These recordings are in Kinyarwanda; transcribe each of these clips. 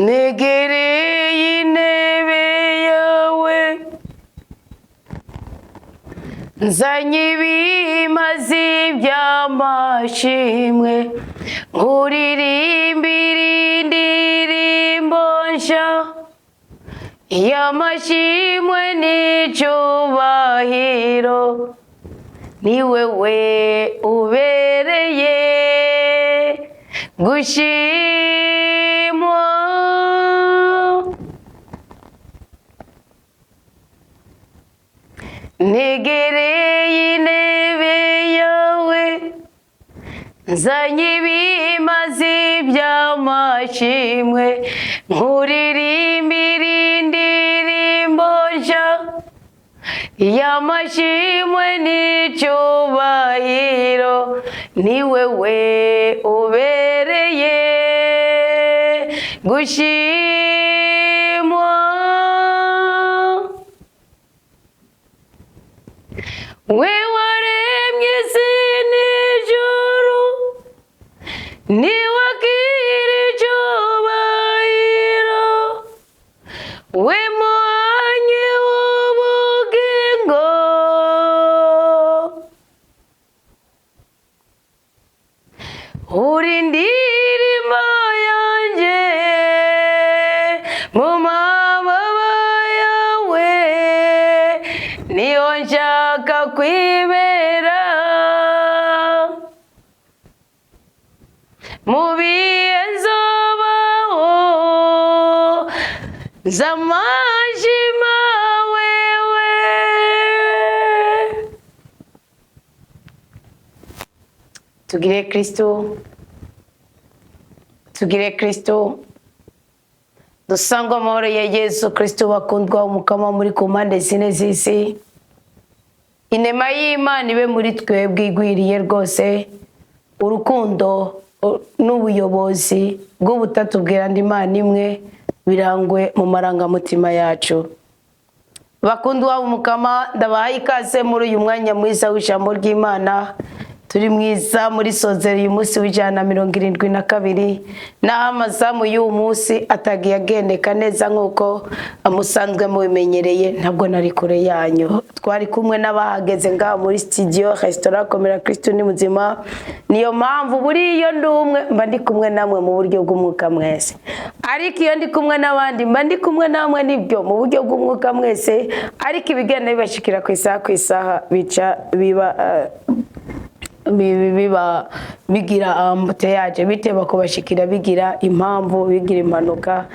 negereye intebe yawe nzanye ibimazi by'amashimwe nkuririmbira indirimbo nshya y'amashimwe n'icyubahiro ni wewe ubereye gushimwa negereye intebe yawe nzanye ibimazi by'amashimwe nkuririmbira indirimbo nshya y'amashimwe n'icyubahiro ni wewe ubereye gushimwa we waremye isi n'ijuru ni wakira icyubahiro we muhanyi w'ubugingo uri indirimbo yanjye mu mababa yawe niho nshaka kwibera mu bihe nzobaho z'amashima wewe tugire Kristo dusangwa amahoro ya Yesu Kristo bakundwa umukama muri ku mpande zine z'isi inema y'Imana ibe muri twebwe igwiriye rwose urukundo n'ubuyobozi bw'ubutatu bw'iranda Imana imwe birangwe mu marangamutima yacu. Bakundwa umukama ndabahaye ikaze muri uyu mwanya mwiza w'ijambo ry'Imana turi mwiza muri sozeri uyu munsi w'ijana 72 naho amazamu y'uyu munsi atagiye agendeka neza nk'uko amusanzwe mubimenyereye ntabwo nari kure yanyu twari kumwe n'abahageze ngaho muri studio restaurant Komera Kristo ni muzima niyo mpamvu buri iyo ndumwe mba ndi kumwe namwe mu buryo bw'umwuka mwese ariko iyo ndi kumwe n'abandi mba ndi kumwe namwe nibyo mu buryo bw'umwuka mwese ariko ibigenda bibashikira ku isaha bica biba bigira ambuteyaje biteba kubashikira bigira impamvu bigira impanuka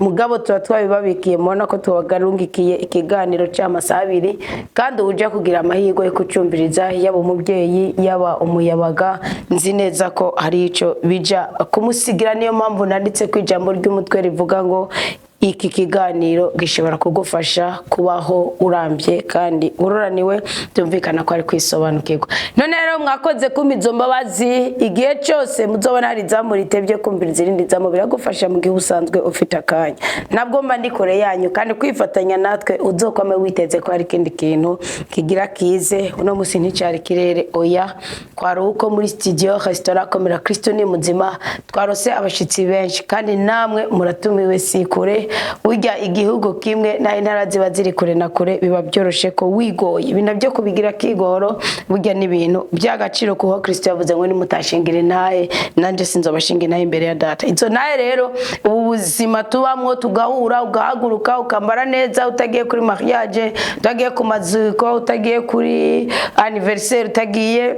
mugabo tuba twabibabikiye mubona ko tubagarungikiye ikiganiro cy'amasaha 2 kandi uje kugira amahirwe yo kucumbiriza yaba umubyeyi yaba umuyabaga nzi neza ko hari ico bija kumusigira niyo mpamvu nanditse ku ijambo ry'umutwe rivuga ngo iki kiganiro gishobora kugufasha kubaho urambye kandi uroraniwe tumvikana ko ari kwisobanukirwa none rero mwakoze kumizo mbabazi igihe cyose muzobona hari zamurite byo kumbiriza irindi zamo biragufasha mu gihe usanzwe ufite akanya nabwo mba ndi kure yanyu kandi kwifatanya natwe uzokome witeze ko hari kindi kintu kigira kize uno musi nticari kirere oya kwari uko muri studio restaurant Komera Kristo ni muzima twarose abashitsi benshi kandi namwe muratumiwe sikure ujya igihugu kimwe na intara ziba ziri kure na kure biba byoroshe ko wigoye ibintu byo kubigira kigoro burya n'ibintu by'agaciro kuho Kristo yavuze ngo nimutashingire naye nanje sinzobashinge naye imbere ya data izo naye rero ubuzima tubamwo tugahura ugahaguruka ukambara neza utagiye kuri mariage utagiye ku mazuko utagiye kuri anniversaire utagiye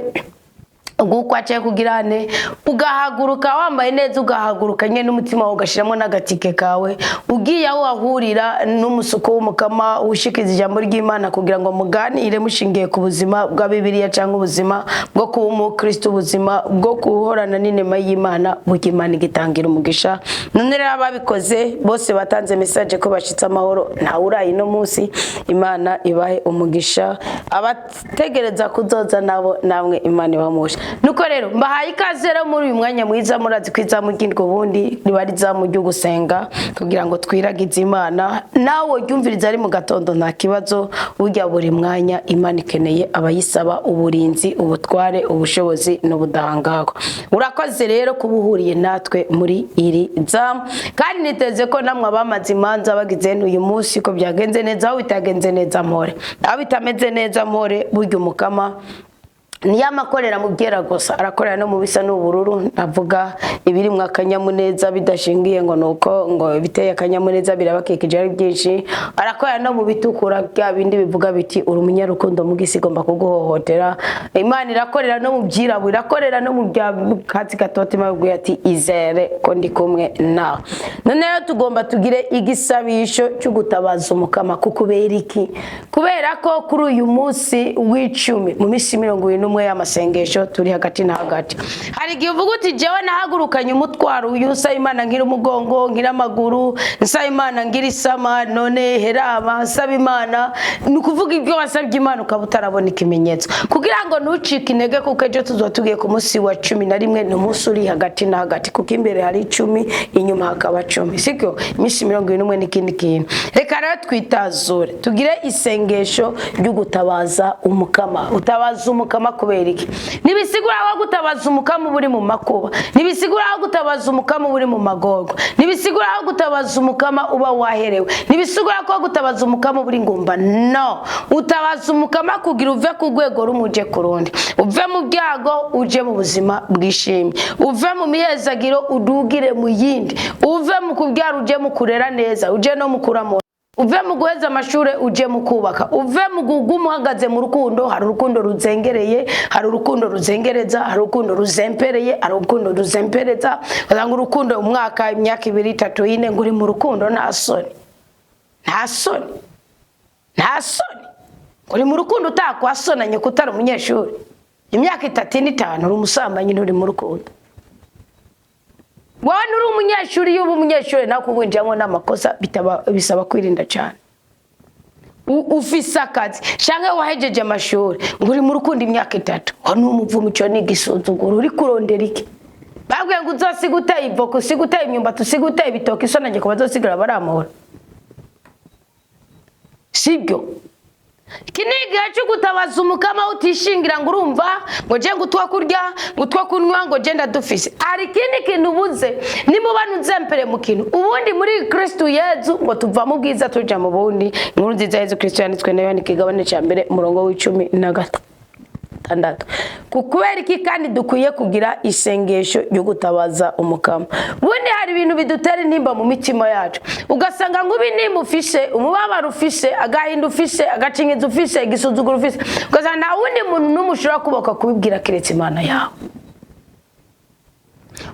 gukwache kugirane ugahaguruka wambaye neza ugahaguruka nye n'umutima wawe ugashiramo n'agatike kawe ugiye aho wahurira n'umusuko w'umukama ushikiza ijambo ry'Imana kugira ngo muganire mushingiye ku buzima bwa Bibiliya cyangwa ubuzima bwo kuba umukristo ubuzima bwo kuhorana n'inema y'Imana bugimana gitangira umugisha none rero ababikoze bose batanze message ko bashitse amahoro nta urayi no munsi Imana ibahe umugisha abategereza kuzoza nabo namwe Imana ibamusha nuko rero mbahaye ikaze rero muri uyu mwanya mwiza murazi kwiza mugindwa ubundi ribariza mu ryo gusenga kugira ngo twiragize Imana nawe ryumviriza ari mu gatondo nta kibazo burya buri mwanya Imana ikeneye abayisaba uburinzi ubutware ubushobozi n'ubudahangarwa. Urakoze rero kubuhuriye natwe muri iri zamu kandi niteze ko namwe abamaze imanza bagize uyu munsi ko byagenze neza aho bitagenze neza mpore aho bitameze neza mpore burya umukama niyamakorera mu byera gusa arakorera no mu bisa n'ubururu navuga ibiri mu akanyamuneza bidashingiye ngo nuko ngo biteye akanyamuneza birabakikije ari byinshi arakorera no mu bitukura bya bindi bivuga biti uri umunyarukundo mu gisi igomba kuguhohotera. Imana irakorera no mu byirabura irakorera no mu bya katsi gatote mabwiye ati izere ko ndi kumwe nawe. None rero tugomba tugire igisabisho cyo gutabaza umukama kukubera iki kubera ko kuri uyu munsi w'icumi mu misi 20 y'amasengesho turi hagati na hagati hari igihe uvuga uti jewe nahagurukanye umutwaro uyu nsaba Imana ngira umugongo ngira amaguru nsaba Imana ngira isama none heraba nsaba Imana ni ukuvuga ibyo wasabye Imana ukaba utarabona ikimenyetso kugira ngo ntucike intege kuko ejo tuzotugiye ku munsi wa 11 ni umunsi uri hagati na hagati kuko imbere hari 10 inyuma hakaba 10 siko imisi 21 n'ikindi kintu. Reka rero twitazure tugire isengesho ryo gutabaza umukama utabaza umukama kubera iki nibisigura aho gutabaza umukama buri mu makuba nibisigura aho gutabaza umukama buri mu magorwa nibisigura aho gutabaza umukama uba waherewe nibisigura ko gutabaza umukama buri ngumba no utabaza umukama kugira uve ku rwego rumuje kurundi uve mu byago uje mu buzima bwishimye uve mu miyezagiro udugire mu yindi uve mu kubyara uje mu kurera neza uje no mu kuramo uve mu guheza amashure uje mu kubaka uve mu gumuhagaze mu rukundo hari urukundo ruzengereye hari urukundo ruzengereza hari urukundo ruzempereye hari urukundo ruzempereza uzanga urukundo umwaka imyaka 2 3 4 nguri mu rukundo nta soni uri mu rukundo utakwasonanye kutari umunyeshuri imyaka 3 5 uri umusambanyi nturi mu rukundo wawe nuri umunyeshuri y'ubu umunyeshuri nako winjamo n'amakosa bisaba kwirinda cyane ufise akazi shange wahejeje amashuri nguri mu rukundo imyaka 3 hano umuvumo cyo n'igisuzuguro uri kurondera iki babwiye ngo uzosiguteye ivoko usiguteye imyumbati usiguteye ibitoki isonanye ko bazosigara baramahora sibyo kiniga cyo gutabaza umukama utishingira ngo urumva ngo je ngutwa kurya ngutwa kunywa ngo je ndadufise ari kindi kintu ubuze nimubana uzempere mu kintu ubundi muri Kristo Yezu ngo tuva mu bwiza tuja mu bundi inkuru nziza Yezu Kristo yanditswe nayo ni kigabane cya mbere umurongo w'16 kubera iki kandi dukwiye kugira isengesho ryo gutabaza umukama. Bundi hari ibintu bidutera intimba mu mitima yacu ugasanga ngo ibintu ufise umubabaro ufise agahinda ufise agacinyizo ufise igisuzuguro ufise ugasanga nta wundi muntu n'umushobora kubaka kubibwira kiretse Imana yawe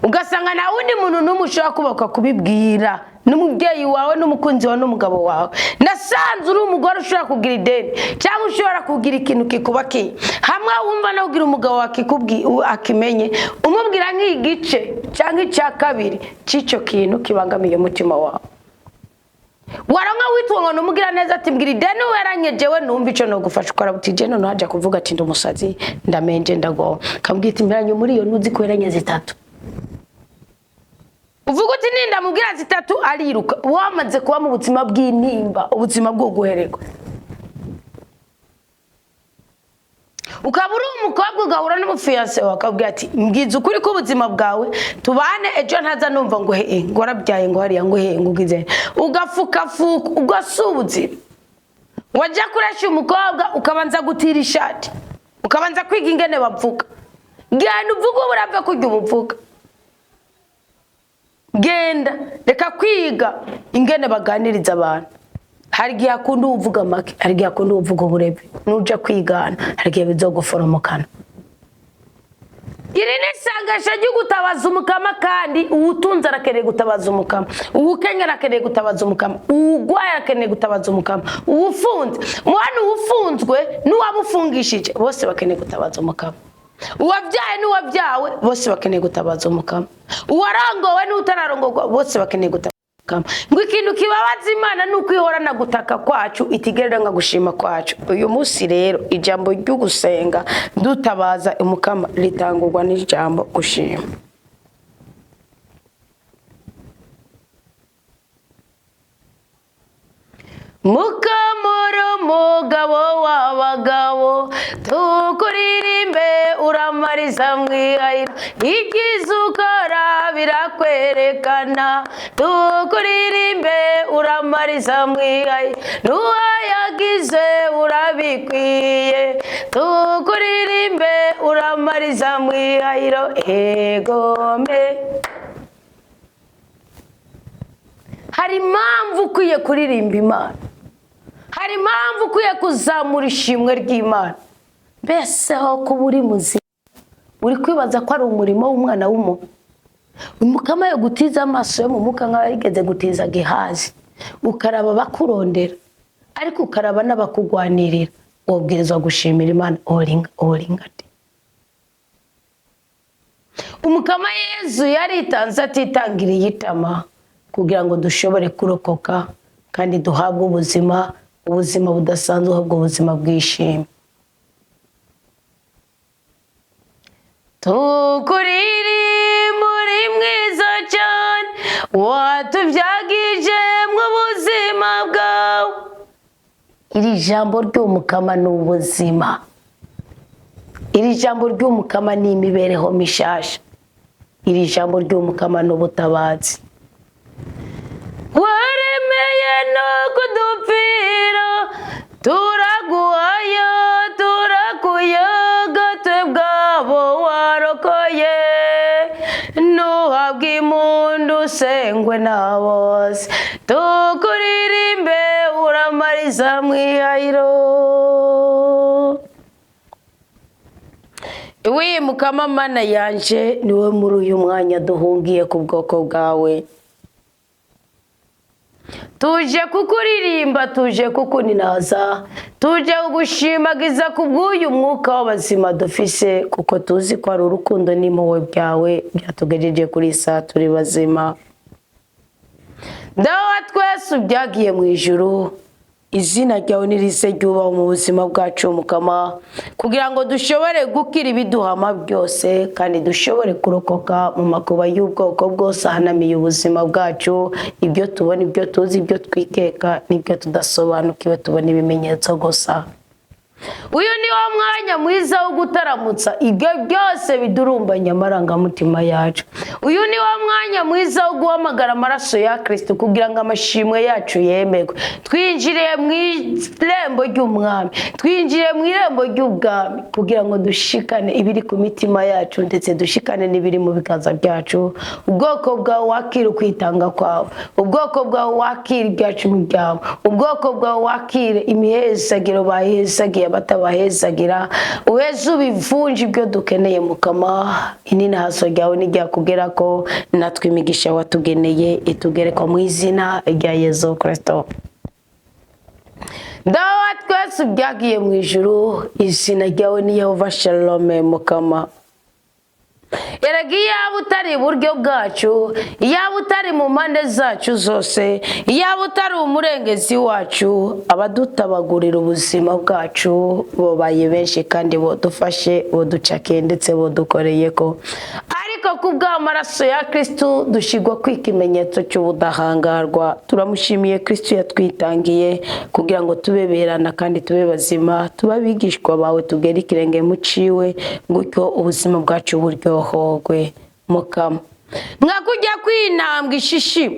ugasanga nta wundi muntu n'umushobora kubaka kubibwira n'umubyeyi wawe n'umukunzi wawe n'umugabo wawe nasanze uri umugore ushobora kugira ideni cyangwa ushobora kugira ikintu kikubakiye hamwe wumva no kugira umugabo akimenye umubwira nk'igice cyangwa icya kabiri c'ico kintu kibangamiye umutima wawe waranka witwa ngo umugira neza ati mbwira ideni weranyejewe numva ico no gufasha ukora butije none haje kuvuga ati ndumusazi ndamenje ndago kambwita impiranyo muri iyo nuzi kweranye zitatu uvuga uti ninda mubwira zitatu ariruka wamaze kuba mu buzima bw'intimba ubuzima bwo guhererwa ukabura umukobwa ugahura n'umufiance wakabwira ati mbwiza ukuri ko ubuzima bwawe tubane ejo ntaza numva ngo ngo warabyaye ngo hariya ngo ngugize ugafukafuka ugasubuze wajya kuresha umukobwa ukabanza gutira ishati ukabanza kwiga ingene bavuga genda uvuga urava kujya umuvuga genda reka kwiga ingene baganiriza abantu hari gihe akunda uvuga make hari gihe akunda uvuga uburebe nuja kwigana hari gihe bizoguforomokana iri nisangasha ryo gutabaza umukama kandi uwutunze arakeneye gutabaza umukama uwukenya arakeneye gutabaza umukama uwugwaye arakeneye gutabaza umukama uwufunze mwana uwufunzwe n'uwabufungishije bose bakeneye gutabaza umukama uwabyaye n'uwabyawe bose bakeneye gutabaza umukama uwarangowe n'utararongorwa bose bakeneye gutabaza mukama ngo ikintu kibabaza Imana nuko ihorana gutaka kwacu itigereranya gushima kwacu. Uyu munsi rero ijambo ryo gusenga dutabaza umukama ritangurwa n'ijambo gushima. Mukamura umugabo w'abagabo tukuririmbe uramariza mwihayiro igize ukora birakwerekana tukuririmbe uramariza mwihayiro n'uwayagize urabikwiye tukuririmbe uramariza mwihayiro egome. Hari impamvu ukwiye kuririmba Imana, hari impamvu ukwiye kuzamura ishimwe ry'Imana. Mbese aho kuba uri muzima uri kwibaza ko ari umurimo w'umwana w'umuntu, umukama yo gutiza amaso yo mu muka nk'aho yigeze gutiza Gehazi, ukaraba bakurondera ariko ukaraba n'abakugwanirira, wabwirizwa gushimira Imana oringati. Umukama Yesu yaritanze atitangiriye itama kugira ngo dushobore kurokoka kandi duhabwe ubuzima budasanzwe, ahubwo ubuzima bwishimye. Tukuririmbe uri mwiza cyane watubyagije mu buzima bwawe. Iri jambo ry'umukama ni ubuzima, iri jambo ry'umukama ni imibereho mishasha, iri jambo ry'umukama ni ubutabazi. Waremeye no kudupfira turaguhaya turakuyaga twebwabo warokoye nuhabwa impundu usengwe na bose tukuririmbe uramariza mwihayiro. Iwe mukama Mana yanje niwe muri uyu mwanya duhungiye ku bwoko bwawe, tuje kukuririmba, tuje kukuninaza, tuje kugushimagiza kubw'uyu mwuka w'abazima dufise, kuko tuzi ko ari urukundo n'impuhwe byawe byatugejeje kuri saa turi bazima. Dawa twese ubyagiye mu ijuru, izina ryawe nirize ryubaho mu buzima bwacu mukama, kugira ngo dushobore gukira ibiduhama byose kandi dushobore kurokoka mu makuba y'ubwoko bwose ahanamiye ubuzima bwacu, ibyo tubona, ibyo tuzi, ibyo twikeka n'ibyo tudasobanukiwe, tubona ibimenyetso gusa. Uyu ni wa mwanya mwiza wo gutaramutsa ibyo byose bidurumbanya amarangamutima yacu. Uyu ni wa mwanya mwiza wo guhamagara amaraso ya Kristo kugira ngo amashimwe yacu yemerwe. Twinjire mu irembo ry'umwami, twinjire mu irembo ry'ubwami kugira ngo dushikane ibiri ku mitima yacu ndetse dushikane n'ibiri mu biganza byacu. Ubwoko bwawe wakira ukwitanga kwawe, ubwoko bwawe wakira ibyacu mu byawe, ubwoko bwawe wakira imihezagiro bahezagiye batabahezagira, uheze ubivunje ibyo dukeneye mukama. Inina haso ryawe nijya ko natwe imigisha watugeneye itugereka mu izina rya Yesu Kristo. Dawa twese ubyagiye mu ijuru, izina ryawe ni Yehova Shalom mukama. Erega iyaba utari iburyo bwacu, iyaba utari mu mpande zacu zose, iyaba utari umurengezi wacu, abadutabagurira ubuzima bwacu bobaye benshi kandi bodufashe, boducakiye ndetse bodukoreye ko. Ariko kubw'amaraso ya Kristo dushigwa kw'ikimenyetso cy'ubudahangarwa. Turamushimiye Kristo yatwitangiye kugira ngo tubeberana kandi tube bazima, tubabigishwa bawe, tugere ikirenge muciwe, gutyo ubuzima bwacu buryohogwe mukama. Mwakujya kwinambwa ishishimo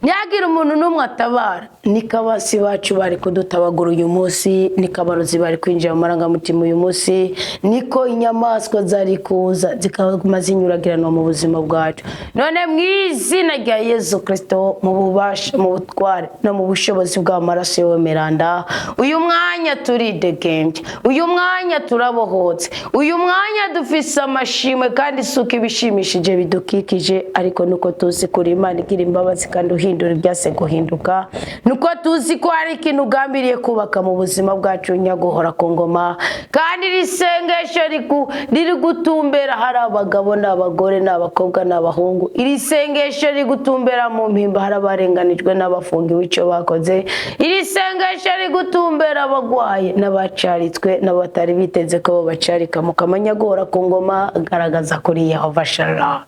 ntihagire umuntu n'umwe atabara, nikabasi bacu bari kudutabagura uyu munsi, nikabarozi bari kwinjira mu marangamutima uyu munsi, niko inyamaswa zari kuza zikaguma zinyuragirana mu buzima bwacu. None mu izina rya Yesu Kristo, mu bubasha, mu butware no mu bushobozi bw'amaraso yawe meranda, uyu mwanya turidegembye, uyu mwanya turabohotse, uyu mwanya dufise amashimwe kandi isuka ibishimishije bidukikije, ariko nuko tuzi kuri Imana igira imbabazi kandi ugenda uhindura ibyase guhinduka nuko tuzi ko hari ikintu ugambiriye kubaka mu buzima bwacu nyaguhora ku ngoma kandi risengesho riri gutumbera hari abagabo n'abagore n'abakobwa n'abahungu iri sengesho riri gutumbera mu mpimba hari abarenganijwe n'abafungiwe icyo bakoze iri sengesho riri gutumbera abagwaye n'abacaritswe n'abatari biteze ko bacarika mu kamanyagora ku ngoma agaragaza kuri Yehova Shalom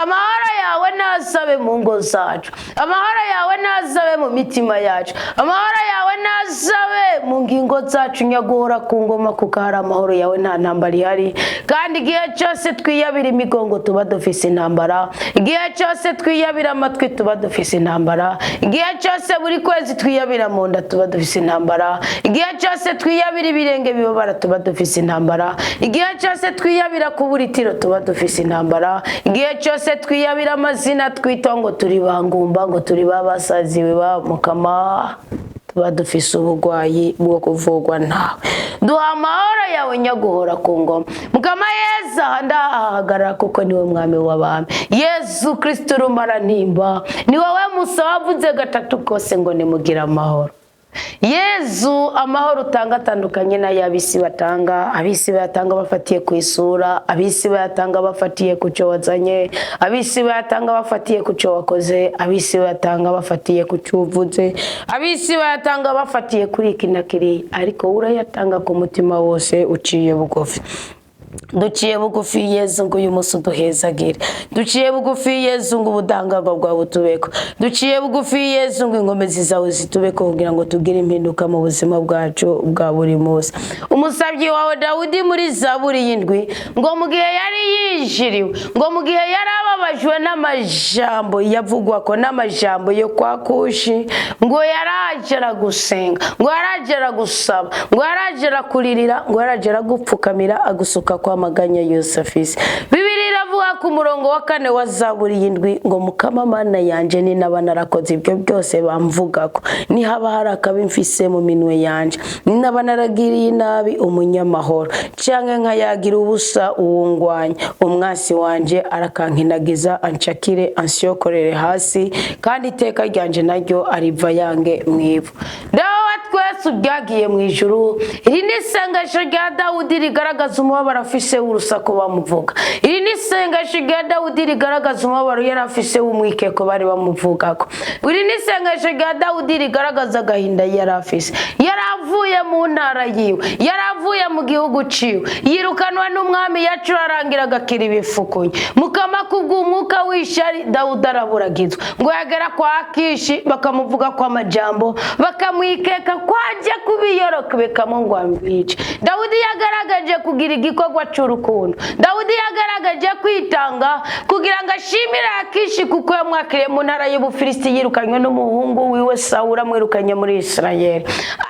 amahoro yawe nasabe mu ngo zacu amahoro yawe nasabe mu mitima yacu amahoro yawe nasabe mu ngingo zacu nyagora ku ngoma kuko hari amahoro yawe nta ntambara ihari kandi igihe cyose twiyabira imigongo tuba dufise intambara igihe cyose twiyabira amatwi tuba dufise intambara igihe cyose buri kwezi twiyabira mu nda tuba dufise intambara igihe cyose twiyabira ibirenge bibabara tuba dufise intambara igihe cyose twiyabira kuburitiro tuba dufise intambara igihe cyose twiyabira amazina twita ngo turi bangumba ngo turi babasaziwe ba mukama tuba dufise ubugwayi bwo kuvugwa nawe duha amahoro yawe nyaguhora ku ngoma mukama yeza ndahagarara kuko niwe mwami w'abami Yesu Kristo rumara ntimba ni wowe Musa wavuze gatatu kose ngo nimugira amahoro Yesu amahoro utanga atandukanye na yabisi batanga abisi batanga bafatiye ku isura abisi batanga bafatiye ku cyo wazanye abisi batanga bafatiye ku cyo wakoze abisi batanga bafatiye ku cyo uvuze abisi batanga bafatiye kuri iki na kiri ariko urayatanga ku mutima wose uciye bugufi duciye bugufi Yesu ngo uyu munsi uduhezagire duciye bugufi Yesu ngo ubudangarwa bwawe butubeko duciye bugufi Yesu ngo ingomezi zawe zitubeko kugira ngo tugire impinduka mu buzima bwacu bwa buri munsi umusabyi wawe Dawudi muri Zaburi y'indwi ngo mu gihe yari yijiriwe ngo mu gihe yari ababajwe n'amajambo yavugwa ko n'amajambo yo kwa Kushi ngo yaragera gusenga ngo yaragera gusaba ngo yaragera kuririra ngo yaragera gupfukamira agusuka kwa maganya Yose afise Bibiri iravuga ku murongo wa 4 wa Zaburi y'indwi ngo mukama Mana yanje ni nabanarakoze ibyo byose bamvugako ni haba hari akabimfise mu minwe yanje ni nabanaragiriye nabi umunyamahoro canke nkayagira ubusa uwungwanya umwasi wanje arakankinagiza anshakire ansyokorere hasi kandi iteka ryanje naryo ariva yange mwivu dawa twese ubyagiye mu ijuru iri ni isengesho rya Dawudi rigaragaza umubabaro afise w'urusaku bamuvuga iri ni isengesho rya Dawudi rigaragaza umubabaro yari afise w'umwikeko bari bamuvugako iri ni isengesho rya Dawudi rigaragaza agahinda yari afise yaravuye mu ntara yiwe yaravuye mu gihugu ciwe yirukanwa n'umwami yacurarangira agakira ibifukunye mukama kubw'umwuka w'ishari Dawudi araburagizwa ngo yagera kwa Akishi bakamuvuga kwa majambo bakamwikeka kwaje kubiyoroka bekamungwa mbice Dawudi yagaragaje kugira igikorwa cy'urukundo Dawudi yagaragaje kwitanga kugira ngo ashimire Akishi kuko yamwakiriye mu ntara y'Ubufilisti yirukanywe n'umuhungu wiwe Sawura mwirukanye muri Isirayeli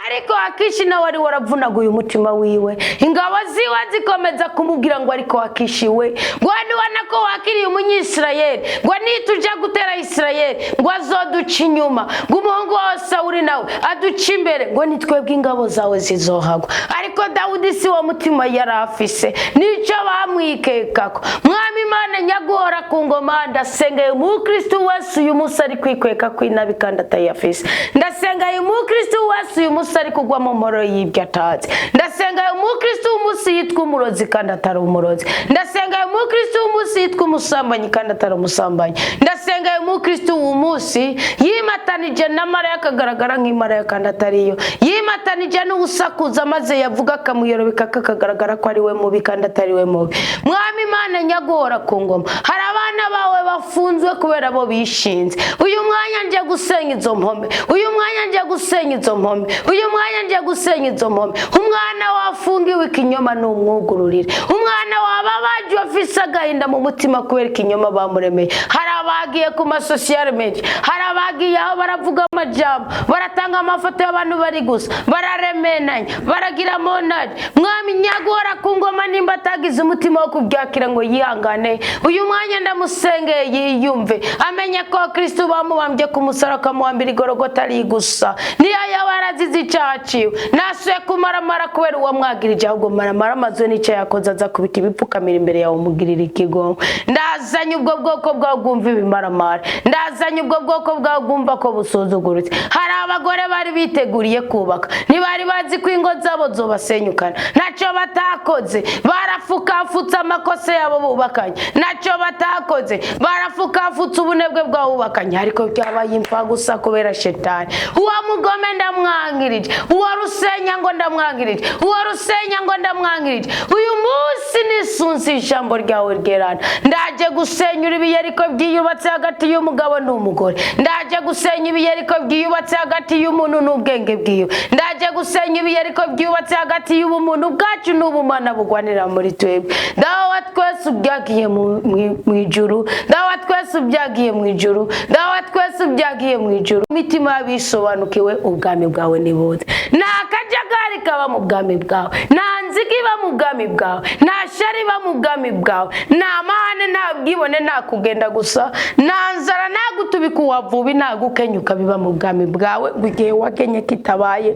ariko Akishi nawe wari waravunaguye umutima wiwe ingabo ziwe zikomeza kumubwira ngo ariko Akishi we gwani wanako wakiriye umunyisirayeli ngo nituja gutera Isirayeli ngo azoduca inyuma ngo umuhungu wa Sawuri nawe aduca imbere ngo nitwebwe ingabo zawe zizohagwa ariko Dawudi si wo mutima yari afise nico bamwikekako mwami Imana nyaguhora ku ngoma ndasengeye mu Kristo wese uyu munsi ari kwikweka kwinabi kandi atayafise ndasengeye mu Kristo wese uyu munsi ari kugwa mu moro y'ibyo atazi ndasengeye mu Kristo umunsi yitwa umurozi kandi atari umurozi ndasengeye mu Kristo umunsi yitwa umusambanyi kandi atari umusambanyi ndasengeye mu Kristo umunsi yimatanije na Mariya akagaragara nk'Imariya kandi atariyo yimatanije n'ubusakuza maze yavuga akamuyobeka kakagaragara ko ari we mubi kandi atari we mubi mwami Imana nyaguhora ku ngoma hari abana bawe bafunzwe kubera bo bishinze uyu mwanya nje gusenya izo mpome uyu mwanya nje gusenya izo mpome uyu mwanya nje gusenya izo mpome umwana wafungiwe ikinyoma n'umwugururire umwana wababajwe afise agahinda mu mutima kubera ikinyoma bamuremeye hari abagiye ku social media hari abagiye aho baravuga amajambo baratanga amafoto y'abantu bari gusa bararemenanya baragira monage mwami nyaguhora ku ngoma nimba atagize umutima wo kubyakira ngo yihangane uyu mwanya musenge yiyumve amenye ko Kristo bamubambye ku musaraba akamuhambira igorogota ari gusa niyo yabarazize icyaciwe nasuye kumaramara kubera uwo mwagirije ahubwo maramara amazwe n'icyo yakoze aza kubita ibipfukamira imbere yawe umugirira ikigongo ndazanye ubwo bwoko bwawe bwumva ibimaramara ndazanye ubwo bwoko bwawe bwumva ko busuzuguritse hari abagore bari biteguriye kubaka ntibari bazi ko ingo zabo zobasenyukana ntacyo batakoze barafukafutse amakosa yabo bubakanye ntacyo batakoze barafukafutse ubunebwe bwabo bubakanye ariko byabaye imfa gusa kubera shetani uwo mugome ndamwangirije uwo rusenya ngo ndamwangirije uwo rusenya ngo ndamwangirije uyu munsi nisunze ijambo ryawe ryerana ndaje gusenyura ibiyeriko byiyubatse hagati y'umugabo n'umugore ndaje gusenya ibiyeriko byiyubatse hagati y'umuntu n'ubwenge bwiwe ndaje gusenya ibiyeriko byubatse hagati y'ubumuntu bwacu n'ubumana bugwanira muri twebwe dawa twese ubyagiye mu ijuru dawa twese ubyagiye mu ijuru dawa twese ubyagiye mu ijuru imitima yabisobanukiwe ubwami bwawe nibuze nta kajagari kaba mu bwami bwawe nta nzigi iba mu bwami bwawe nta shari iba mu bwami bwawe nta mahane nta bwibone nta kugenda gusa nta nzara nta gutubika uwavubi nta gukenyuka biba mu bwami bwawe igihe wakenye kitabaye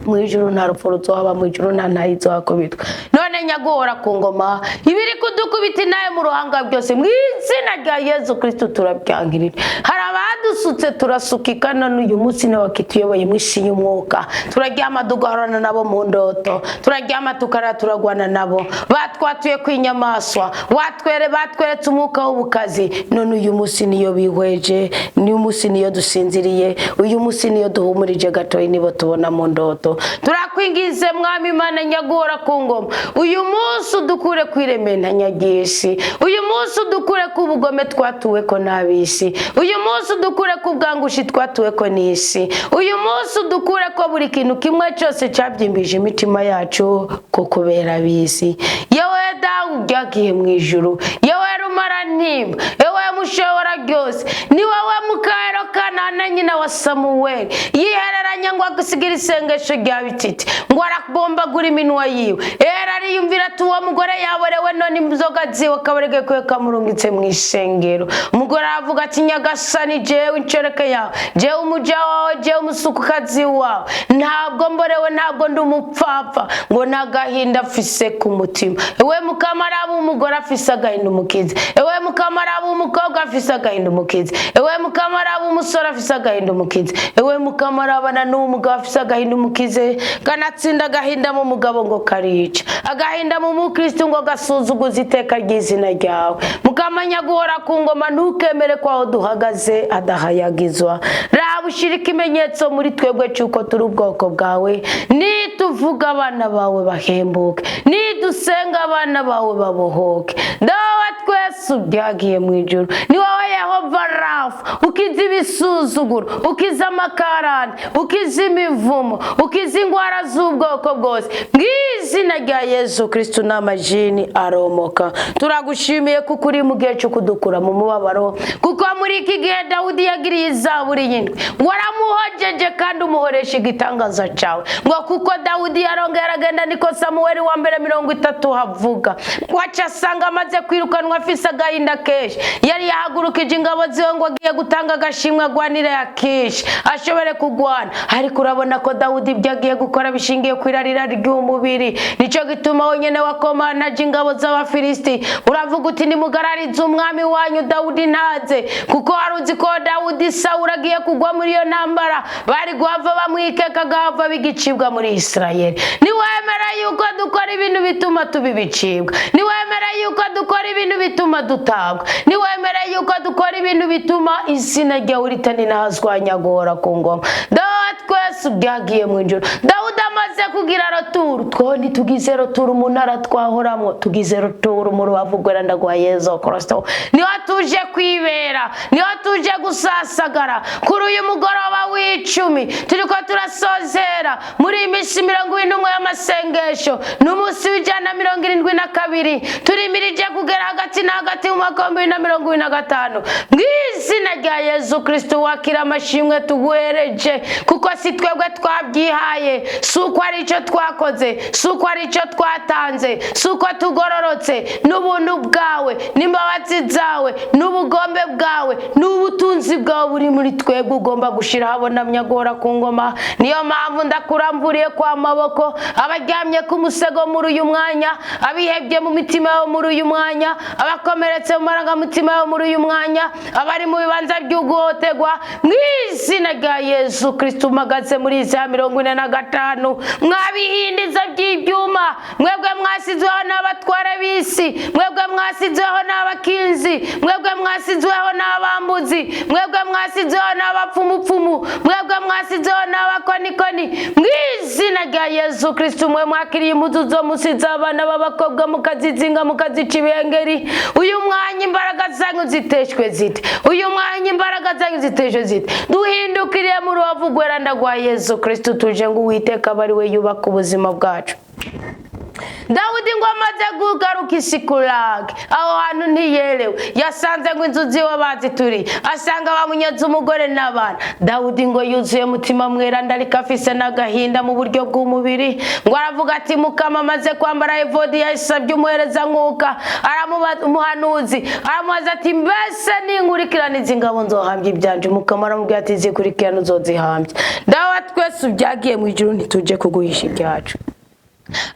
mu ijuru nta rupfu ruzohaba mu ijuru nta ntayizo hakubitwa none nyaguhora ku ngoma ibiri kudukubita inaye mu ruhanga byose mu izina rya Yesu Kristo turabyangirira hari abadusutse turasukika none uyu munsi nawe wakituyoboye mu isi y'umwuka turaryama tugahorana nabo mu ndoto turaryama tukara turagwana nabo batwatuye kw'inyamaswa batweretse umwuka w'ubukazi none uyu munsi niyo bihweje uyu munsi niyo dusinziriye uyu munsi niyo duhumurije gatoyi nibo tubona mu ndoto turakwingize mwami Imana nyaguhora ku ngoma uyu munsi udukure kwiremena nyagisi uyu munsi udukure ku bugome twatuwe ko n'abisi uyu munsi udukure ku bwangushi twatuwe ko n'isi uyu munsi udukure ko buri kintu kimwe cyose cyabyimbije imitima yacu ko kubera abisi yewe dawe ubyagiye mu ijuru yewe rumara ntimba yewe mushobora byose ni wowe mukahero Kanana nyina wa Samuel yihereranya ngo agasigira isengesho rya bititi ngo arabombagura iminwa yiwe ariyumvira ati uwo mugore yaborewe none inzoga ziwe kabarege kwe kamurungitse mu isengero umugore aravuga ati nyagasani jewe incoreke yawe jewe umuja wawe jewe umusukukazi wawe ntabwo mborewe ntabwo ndi umupfapfa ngo nagahinda afise ku mutima ewe mukamara umugore afise agahinda umukizi ewe mukamara umukobwa afise agahinda umukizi ewe mukamara umusore afise agahinda umukizi ewe mukamara abana n'umugabo afise agahinda umukize kanatsinda agahinda mu mugabo ngo karica agahinda mu mukristo ngo gasuzuguza iteka ry'izina ryawe mukamanya guhora ku ngoma ntukemere kwaho duhagaze adahayagizwa raba ushira ikimenyetso muri twebwe cyuko turi ubwoko bwawe nituvuga abana bawe bahembuke nidusenga abana bawe babohoke dawa twese ubyagiye mu ijuru ni wowe Yehova Rafa ukiza ibisuzuguro ukiza amakarane ukiza imivumo ukiza ingwara z'ubwoko bwose mw'izina rya Yesu Kristo n'amajini aromoka turagushimiye kuko uri mu gihe cyo kudukura mu mubabaro kuko muri iki gihe Dawudi yagiriye izaburi yindwi waramuhojeje kandi umuhoresha igitangaza cyawe ngo kuko Dawudi yarongera aragenda niko Samuel wa mbere 30 havuga wacha sanga amaze kwirukanwa afise agahinda kenshi yari yahagurukije ingabo ziwe ngo agiye gutanga agashimwe agwanire yakishi ashobore kugwana ariko urabona ko Dawudi byagiye gukora bishingiye kwirarira ry'umubiri nico gituma wonyene wakomanaje ingabo z'Abafilisti uravuga uti nimugararize umwami wanyu Dawudi ntaze kuko waruzi ko Dawudi Sawuli agiye kugwa muri iyo ntambara bari guhava bamwikeka gahava bigicibwa muri Isirayeli niwemera yuko dukora ibintu bituma tubibicibwa niwemera yuko dukora ibintu bituma dutabwa niwemera yuko dukora ibintu bituma izina ryawe ritanazwanyagora ku ngoma dawa twese ubyagiye mu ijuru Dawudi amaze kugira roturu twoni tugize roturu umunara twahoramo tugize roturu mu rubavu rw'Rwanda rwa Yesu Kristo niho tuje kwibera niho tuje gusasagara kuri uyu mugoroba w'icumi turiko turasozera muri imisi 71 y'amasengesho n'umunsi w'ijana 72 turimirije kugera hagati na hagati mu 2025 izina rya Yesu Kristo wakira amashimwe tuguhereje kuko si twebwe twabyihaye, suko ari icyo twakoze, suko ari icyo twatanze, suko tugororotse n'ubuntu bwawe n'imbabazi zawe n'ubugombe bwawe n'ubutunzi bwawe buri muri twebwe ugomba gushira habona Nyagora ku ngoma. Niyo mpamvu ndakuramburiye kwa maboko abaryamye ku musego muri uyu mwanya, abihebye mu mitima yabo muri uyu mwanya, abakomeretse mu marangamutima yabo muri uyu mwanya, abari mu bibanza by'uguhotegwa, mu izina rya Yesu Kristo umagaze muri Isaya 45, mwabihindiza by'ibyuma, mwebwe mwasizweho n'abatwara b'isi, mwebwe mwasizweho n'abakinzi, mwebwe mwasizweho n'abambuzi, mwebwe mwasizweho n'abapfumupfumu, mwebwe mwasizweho n'abakonikoni, mu izina rya Yesu Kristo mwe mwakiriye impuzu zo musize abana b'abakobwa mukazizinga mukazica ibengeri. Uyu mwanya imbaraga zanyu ziteshwe zite, uyu mwanya imbaraga zanyu ziteshwe zite, duhindukiriye mu rubavu rweranda rwa Yesu Kristo tuje ngo Uwiteka bari we yubaka ubuzima bwacu. Dawudi ngo amaze kugaruka Isikulagi, aho hantu ntiyerewe, yasanze ngo inzu ziwe bazituriye, asanga bamunyaze umugore n'abana. Dawudi ngo yuzuye umutima mweranda ariko afise n'agahinda mu buryo bw'umubiri, ngo aravuga ati Mukama amaze kwambara evodi yasabye umuhereza nkuka, aramubaza umuhanuzi, aramubaza ati mbese ninkurikirana izi ngabo nzohambye ibyanje? Mukama aramubwira ati zikurikirana uzozihambye. Dawe twese ubyagiye mu ijuru ntituje kuguhisha ibyacu.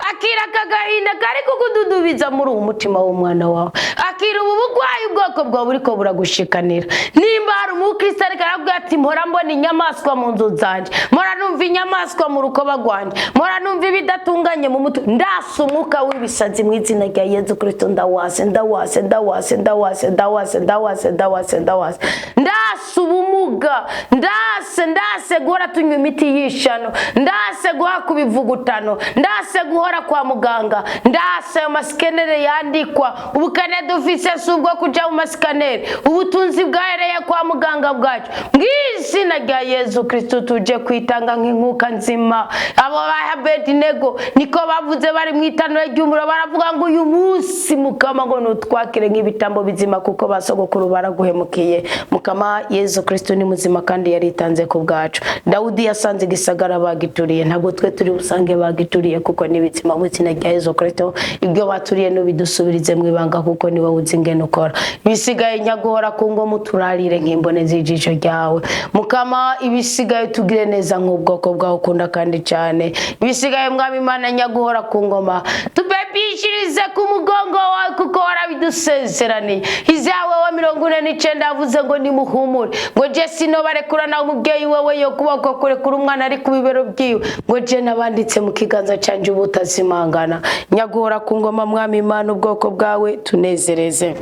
Akira kagahinda kari kukududubiza muri uwo mutima w'umwana wawe, akira ubu bugwayi ubwoko bwawe buriko buragushikanira. Nimba hari umukristo ariko aravuga ati mpora mbona inyamaswa mu nzu zanje, mpora numva inyamaswa mu rukoba rwanje, mpora numva ibidatunganye mu mutwe, ndasa umwuka w'ibisazi mu izina rya Yesu Kristo ndawase ndawase ndawase ndawase ndawase ndawase ndawase ndawase ndasa ubumuga, ndase guhora tunywa imiti y'ishano, ndase guha kubivugutano, ndase guhora kwa muganga, ndase amasikanere yandikwa. Ubukane dufise subwo kuja mu masikanere, ubutunzi bwahereye kwa muganga bwacu. Mw'izina rya Yesu Kristo tuje kwitanga nk'inkuka nzima. Abo Abedinego niko bavuze bari mu itanura ry'umuriro, baravuga ngo uyu munsi Mukama ngo nutwakire nk'ibitambo bizima kuko basogokuru baraguhemukiye. Mukama Yesu Kristo ni muzima kandi yaritanze ku bwacu. Dawudi yasanze igisagara bagituriye, ntabwo twe turi busange bagituriye kuko nibitsima mu izina rya Yesu Kristo. Ibyo baturiye no bidusubirize mu ibanga kuko niwe uzi ingene ukora. Ibisigaye Nyagora ku ngoma turarire nk'imbone z'ijisho ryawe. Mukama ibisigaye tugire neza nk'ubwoko bwawe ukunda kandi cyane. Ibisigaye Mwami Imana Nyagora ku ngoma tubebishirize ku mugongo wawe kuko warabidusezeraniye. Izawe wa 49 avuze ngo nimuhumure, ngo je sino barekurana umubyeyi wewe yo kuboko kurekura umwana ari ku bibero byiwe, ngo je nabanditse mu kiganza canje ubutazimangana. Nyagora ku ngoma Mwami Imana ubwoko bwawe tunezereze.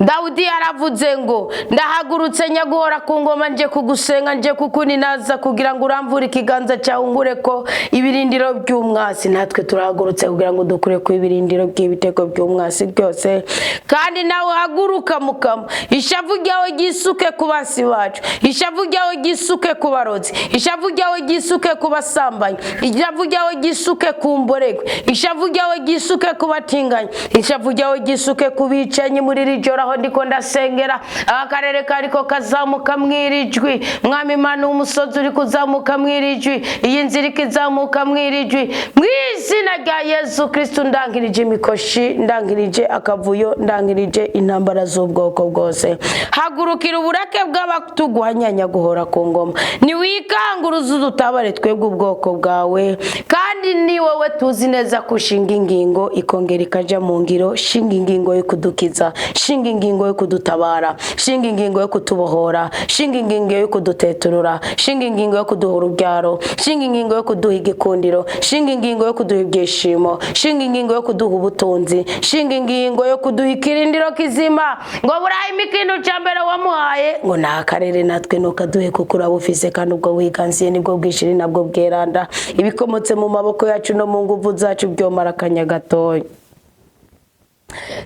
Dawudi yaravuze ngo ndahagurutse Nyagora ku ngoma nje kugusenga, nje kukuninaza kugira ngo uramvure ikiganza cyawe ngure ko ibirindiro by'umwasi. Natwe turahagurutse kugira ngo dukure ku ibirindiro by'ibitego by'umwasi byose, kandi nawe haguruka Mukama. Ishavu ryawe gisuke ku basi bacu, ishavu ryawe gisuke ku barozi, ishavu ryawe gisuke ku basambanyi, ishavu ryawe gisuke ku mboregwe, ishavu ryawe gisuke ku batinganya, ishavu ryawe gisuke ku bicanyi muri rijoro aho ndiko ndasengera. Akarere kariko kazamuka mwirijwi Mwami Imana umusozi uri kuzamuka mwirijwi, iyi nzira ikizamuka mwirijwi. Mw'izina rya Yesu Kristo ndangirije imikoshi, ndangirije akavuyo, ndangirije intambara z'ubwoko bwose. Hagurukira uburake bw'abatugwanya Nyagora ku ngoma, niwikanguruza udutabare twebwe ubwoko bwawe, kandi ni wowe tuzi neza kushinga ingingo ikongera ikaja mu ngiro. Shinga ingingo yo kudukiza, shinga ingingo yo kudutabara, shinga ingingo yo kutubohora, shinga ingingo yo kuduteturura, shinga ingingo yo kuduha urubyaro, shinga ingingo yo kuduha igikundiro, shinga ingingo yo kuduha ibyishimo, shinga ingingo yo kuduha ubutunzi, shinga ingingo yo kuduha ikirindiro kizima. Ngo Burayimu ikintu cya mbere wamuhaye ngo nta karere natwe nukaduhe kuko urabufise, kandi ubwo wiganziye nibwo bwishiri nabwo bweranda. Ibikomotse mu maboko yacu no mu nguvu zacu byomara akanya gatoya.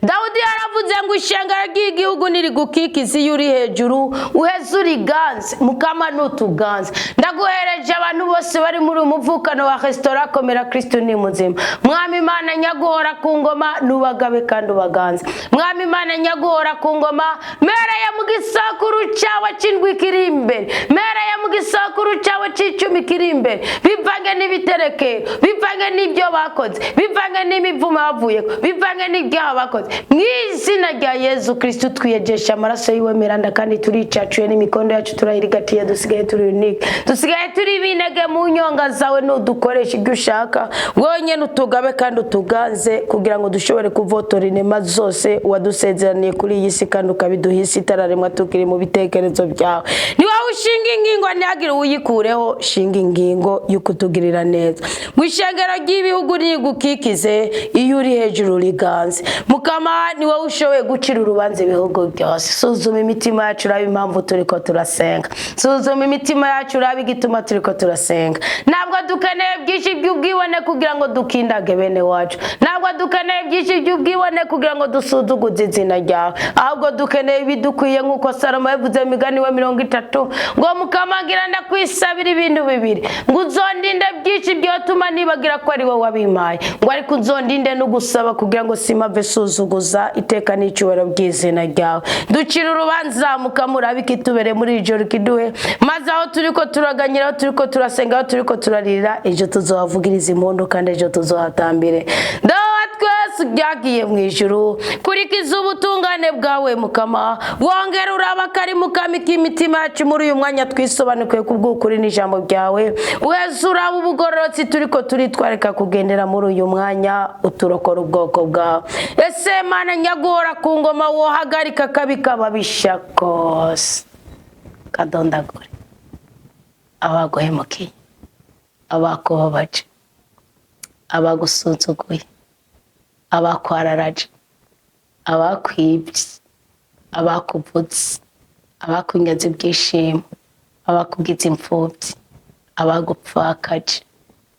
Dawudi yavuze ngo ishengero ry'igihugu nirigukikiza iyo uri hejuru uheze uriganze mukama nutuganze ndaguhereje abantu bose bari muri umuvukano wa restaurant komera Kristo ni muzima mwami Imana nyaguhora ku ngoma nubagabe kandi ubaganze mwami Imana nyaguhora ku ngoma mereye mu gisakuru cyawe cy'indwi kiri imbere mereye mu gisakuru cyawe cy'icumi kiri imbere bivange n'ibitereke bivange n'ibyo bakoze bivange n'imivumo bavuye bivange n'ibyaha bakoze mw'izina rya Yesu Kristo twiyejesha amaraso yiwe miranda kandi turicacuye n'imikondo yacu turayirigatiye dusigaye turi unique dusigaye turi binege mu nyonga zawe nudukoresha ibyo ushaka wonyene utugabe kandi utuganze kugira ngo dushobore kuvotora inema zose wadusezeraniye kuri iyi si kandi ukabiduhisa itararemwa tukiri mu bitekerezo byawe ni wowe ushinga ingingo ntihagire uyikureho shinga ingingo y'ukutugirira neza mu ishengero ry'ibihugu nigukikize iyo uri hejuru uriganze mukama ni wowe ushoboye gucira urubanza ibihugu byose suzuma imitima yacu urabe impamvu turiko turasenga suzuma imitima yacu urabe igituma turiko turasenga ntabwo dukeneye byinshi by'ubwibone kugira ngo dukindage bene wacu ntabwo dukeneye byinshi by'ubwibone kugira ngo dusuzuguze izina ryawe ahubwo dukeneye ibidukwiye nk'uko Salomo yavuze mu migani wa 30 ngo mukamagira ndakwisabira ibintu bibiri ngo uzondinde byinshi byotuma nibagira ko ari wowe wabimpaye ngo ariko uzondinde no gusaba kugira ngo simave suzuguza iteka n'icyubahiro bw'izina ryawe ducira urubanza mukamurabe kitubere muri ijoro kiduhe maze aho turiko turaganyira aho turiko turasenga aho turiko turarira ejo tuzohavugiriza impundu kandi ejo tuzohatambire dawa twese byagiye mu ijuru kurikiza ubutungane bwawe mukama wongera uraba kari mukamika imitima yacu muri uyu mwanya twisobanukiye kubw'ukuri n'ijambo ryawe uheze uraba ubugororotsi turiko turitwareka kugendera muri uyu mwanya uturokora ubwoko bwawe ese Mana nyaguhora ku ngoma wohagarika kabika babisha kose kadondagure abaguhemukiye abakubabaje abagusuzuguye abakwararaje abakwibye abakuvutse abakunyaze ibyishimo abakugize imfubyi abagupfakaje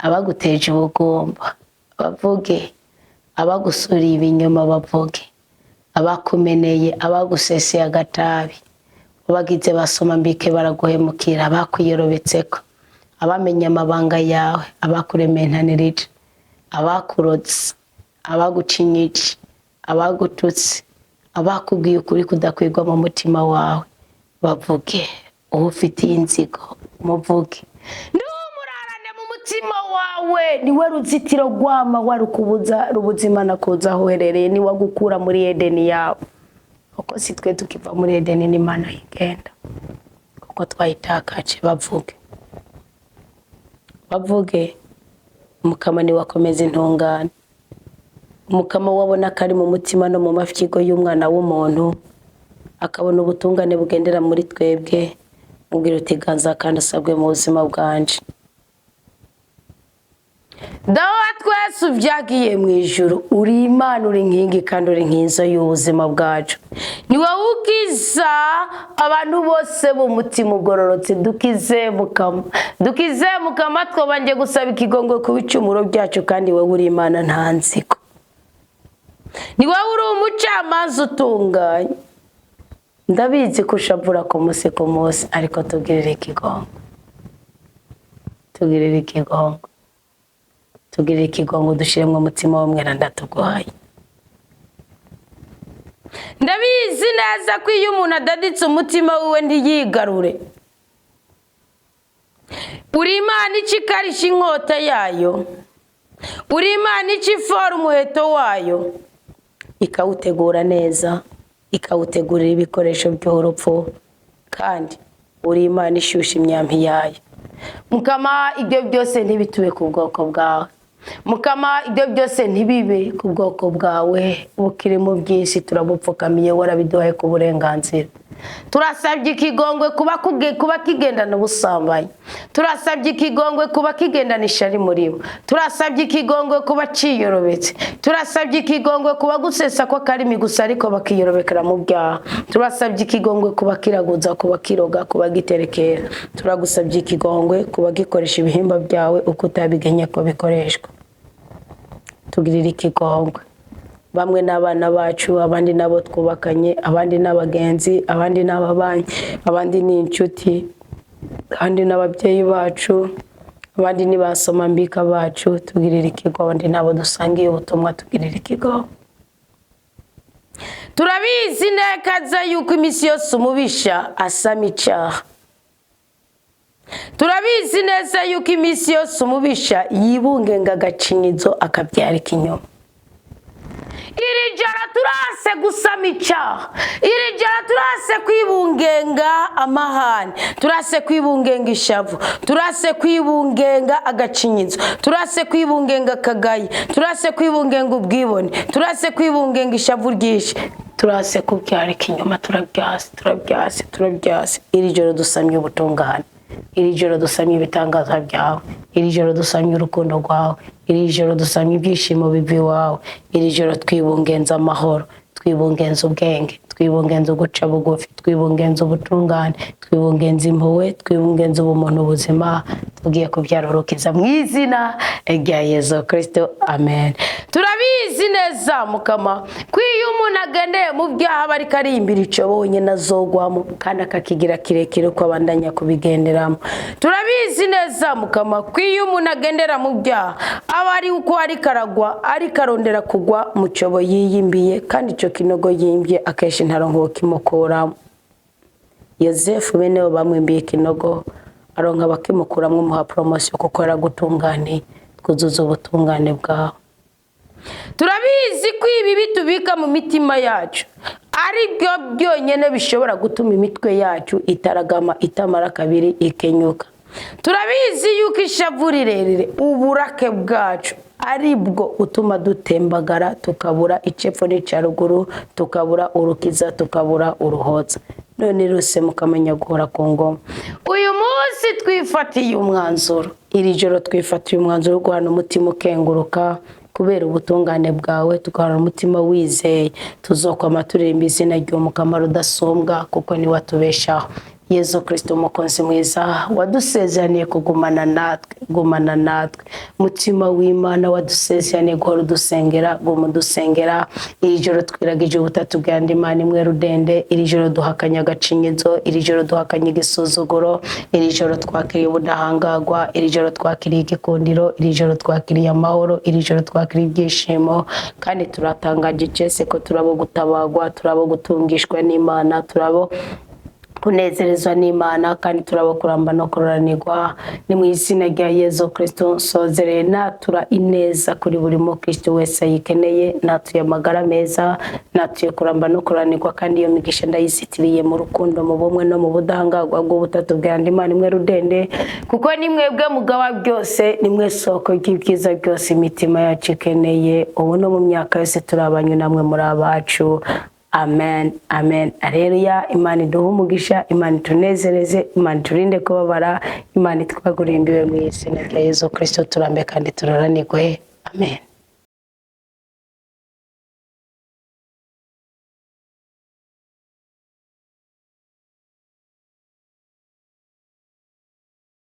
abaguteje ubugumba bavuge abagusuriye ibinyoma bavuge abakumeneye abaguseseye agatabi abagize basoma mbike baraguhemukira abakuyorobetseko abamenye amabanga yawe abakurementanirije abakurotse abagucinyije abagututse abakubwiye ukuri kudakwirwa mu mutima wawe bavuge ufitiye inzigo muvuge mutima wawe niwe ruzitiro rwama warukubuza rubuzima nakuza aho uherereye ni wagukura muri Edeni yawe uko si twe tukiva muri Edeni n'Imana yigenda kuko twayitakaje bavuge mukama ni wakomeza intungane mukama wabona kari mu mutima no mu mafyigo y'umwana w'umuntu akabona ubutungane bugendera muri twebwe ubwira utiganza kandi asabwe mu buzima bwanje dawa twese ubyagiye mu ijuru uri Imana uri nkingi kandi uri nkinzo y'ubuzima bwacu ni wowe ukiza abantu bose b'umutima ugororotse dukize mukama twabanje gusaba ikigongo ku bicumuro byacu kandi wowe uri Imana nta nziko ni wowe uri umucamanza utunganye ndabizi ko ushavura ku munsi ariko tugirire ikigongo dushiremwe umutima w'umwera ndatuguhaye ndabizi neza ko iyo umuntu adaditse umutima wiwe ndiyigarure uri Imana icikarisha inkota yayo uri Imana icifora umuheto wayo ikawutegura neza ikawutegurira ibikoresho by'urupfu kandi uri Imana ishusha imyampi yayo mukama ibyo byose ntibitube ku bwoko bwawe mukama ibyo byose ntibibe ku bwoko bwawe bukiri mu byinshi turabupfukamiye warabiduhaye ku burenganzira turasabye ikigongwe kuba kigendana ubusambanyi turasabye ikigongwe kuba kigendana ishari muri bo turasabye ikigongwe kuba ciyorobetse turasabye ikigongwe kuba gusesa ko karimi gusa ariko bakiyorobekera mu byaha turasabye ikigongwe kuba kiraguza kuba kiroga kuba giterekera turagusabye ikigongwe kuba gikoresha ibihimba byawe uko utabigenye ko bikoreshwa tugirira ikigongwe bamwe n'abana bacu, abandi nabo twubakanye, abandi n'abagenzi, abandi n'ababanyi, abandi n'inshuti, abandi n'ababyeyi bacu, abandi nibasoma mbika bacu, tugirira ikigo, abandi nabo dusangiye ubutumwa, tugirira ikigo. Turabizi nekaza yuko imisi yose umubisha asama icaha. Turabizi neza yuko imisi yose umubisha yibungenga agacinyizo akabyara ikinyoma. Iri joro turase gusama icaha, iri joro turase kwibungenga amahane, turase kwibungenga ishavu, turase kwibungenga agacinyizo, turase kwibungenga akagayi, turase kwibungenga ubwibone, turase kwibungenga ishavu ryinshi, turase kubyara ikinyoma. Turabyase. Iri joro dusamye ubutungane, iri joro dusamye ibitangaza byawe, iri joro dusamye urukundo rwawe, iri joro dusamye ibyishimo bivi wawe, iri joro twibungenza amahoro, twibungenza ubwenge, twibungenza guca bugufi, twibungenza ubutungane, twibungenza impuhwe, twibungenza ubumuntu buzima, tugiye kubyara urukiza mu izina rya Yesu Kristo, amen. Turabizi neza mukama ko iyo umuntu agendeye mu byaha bari karimbira ico bonyene azogwamo kandi akakigira kirekire ko abandanya kubigenderamo. Turabizi neza mukama ko iyo umuntu agendera mu byaha aba ari uko ari karagwa, ari karondera kugwa mu cobo yiyimbiye, kandi ico kinogo yimbye akeshi ntaronko kimukuramo. Yosefu bene bamwimbiye ikinogo aronka bakimukuramwe muha promotion kuko aragutunganiye, kuzuza ubutungane bwawe. Turabizi ko ibi bitubika mu mitima yacu ari byo byonyene bishobora gutuma imitwe yacu itaragama, itamara kabiri, ikenyuka. Turabizi yuko ishavu rirerire, uburake bwacu ari bwo utuma dutembagara, tukabura icepfo n'icaruguru, tukabura urukiza, tukabura uruhotsa. None rose mukamenya guhora ku ngoma. Uyu munsi twifatiye umwanzuro, iri joro twifatiye umwanzuro wo guhana umutima ukenguruka kubera ubutungane bwawe, tukahana umutima wizeye, tuzokwama turirimba izina ry'Umukama rudasumbwa kuko ni watubeshaho. Yesu Kristo umukozi mwiza wadusezeraniye kugumana natwe, gumana natwe. Mutima w'Imana wadusezeraniye guhora udusengera, guma udusengera. Iri joro twiragije ubutatu bw'andi Imana imwe rudende, iri joro duhakanye agacinyizo, iri joro duhakanye igisuzuguro, iri joro twakiriye ubudahangagwa, iri joro twakiriye igikundiro, iri joro twakiriye amahoro, iri joro twakiriye ibyishimo, kandi turatangaje icese ko turabo gutabagwa, turabo gutungishwa n'Imana, turabo kunezerezwa n'Imana, kandi turabo kuramba no kuroranirwa. Ni mu izina rya Yesu Kristo nsozereye natura ineza kuri buri mukristo wese yikeneye, natuye amagara meza, natuye kuramba no kuroranirwa, kandi iyo migisha ndayisitiriye mu rukundo, mu bumwe no mu budahangagwa bw'ubutatu bw'andi Imana imwe rudende, kuko ni mwebwe mugaba byose, ni mwe soko ry'ibyiza byose imitima yacu ikeneye, ubu no mu myaka yose turabanye namwe muri abacu. Amen, amen. Aleluya. Imana iduhe umugisha, Imana itunezereze, Imana iturinde kubabara, Imana itwagurimbiwe mu izina rya Yesu Kristo turambe kandi turoranirwe. Amen.